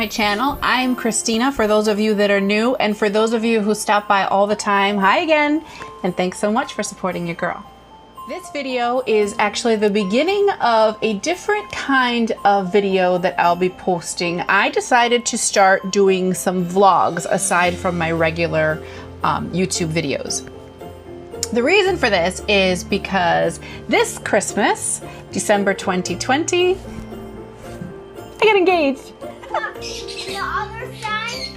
my channel. I'm Cristina, for those of you that are new, and for those of you who stop by all the time, hi again, and thanks so much for supporting your girl. This video is actually the beginning of a different kind of video that I'll be posting. I decided to start doing some vlogs aside from my regular YouTube videos. The reason for this is because this Christmas, December 2020, I got engaged. The other side.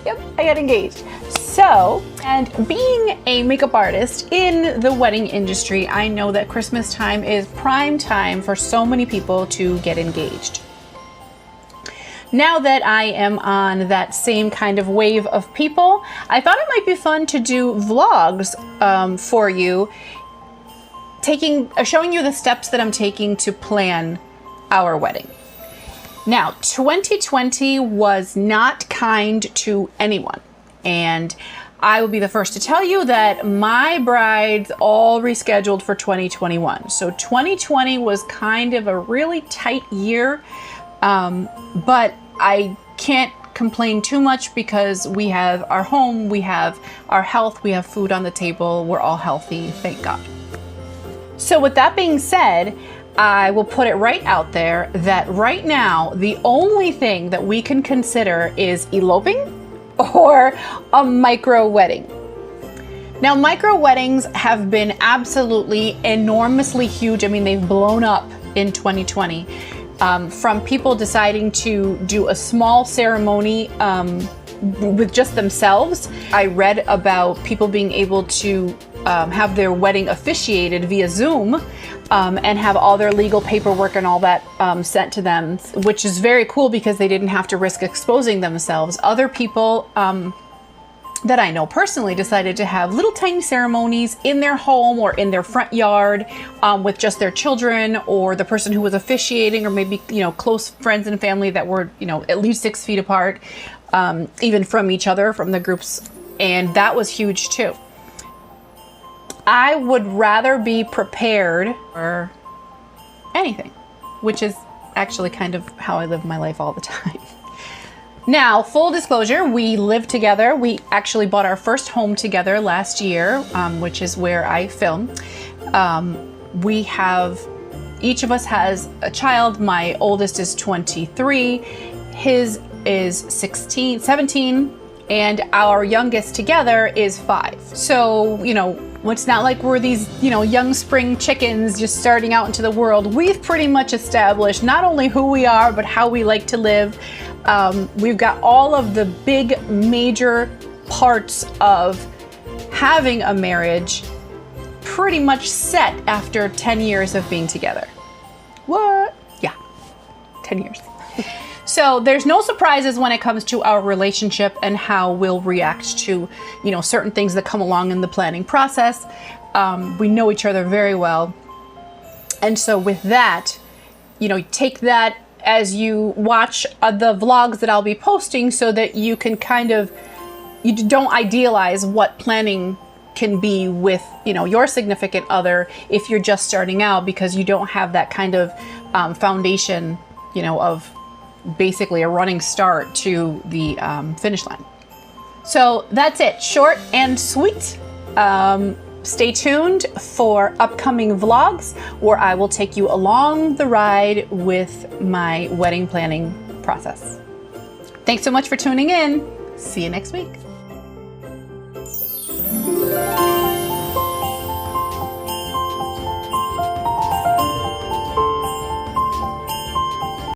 Yep, I got engaged. So, and being a makeup artist in the wedding industry, I know that Christmas time is prime time for so many people to get engaged. Now that I am on that same kind of wave of people, I thought it might be fun to do vlogs for you, showing you the steps that I'm taking to plan our wedding. Now, 2020 was not kind to anyone, and I will be the first to tell you that my brides all rescheduled for 2021. So 2020 was kind of a really tight year, but I can't complain too much because we have our home, we have our health, we have food on the table, we're all healthy, thank God. So with that being said, I will put it right out there that right now, the only thing that we can consider is eloping or a micro wedding. Now, micro weddings have been absolutely enormously huge. I mean, they've blown up in 2020 from people deciding to do a small ceremony with just themselves. I read about people being able to have their wedding officiated via Zoom and have all their legal paperwork and all that sent to them, which is very cool because they didn't have to risk exposing themselves. Other people that I know personally decided to have little tiny ceremonies in their home or in their front yard with just their children or the person who was officiating, or maybe, you know, close friends and family that were, you know, at least 6 feet apart, even from each other, from the groups. And that was huge too. I would rather be prepared for anything, which is actually kind of how I live my life all the time. Now, full disclosure, we live together. We actually bought our first home together last year, which is where I film. Each of us has a child. My oldest is 23, his is 17, and our youngest together is 5. So, you know, it's not like we're these, you know, young spring chickens just starting out into the world. We've pretty much established not only who we are, but how we like to live. We've got all of the big major parts of having a marriage pretty much set after 10 years of being together. What? Yeah, 10 years. So there's no surprises when it comes to our relationship and how we'll react to, you know, certain things that come along in the planning process. We know each other very well. And so with that, you know, take that as you watch the vlogs that I'll be posting so that you can kind of, you don't idealize what planning can be with, you know, your significant other if you're just starting out, because you don't have that kind of foundation, you know, of basically a running start to the finish line. So that's it, short and sweet. Stay tuned for upcoming vlogs where I will take you along the ride with my wedding planning process. Thanks so much for tuning in. See you next week.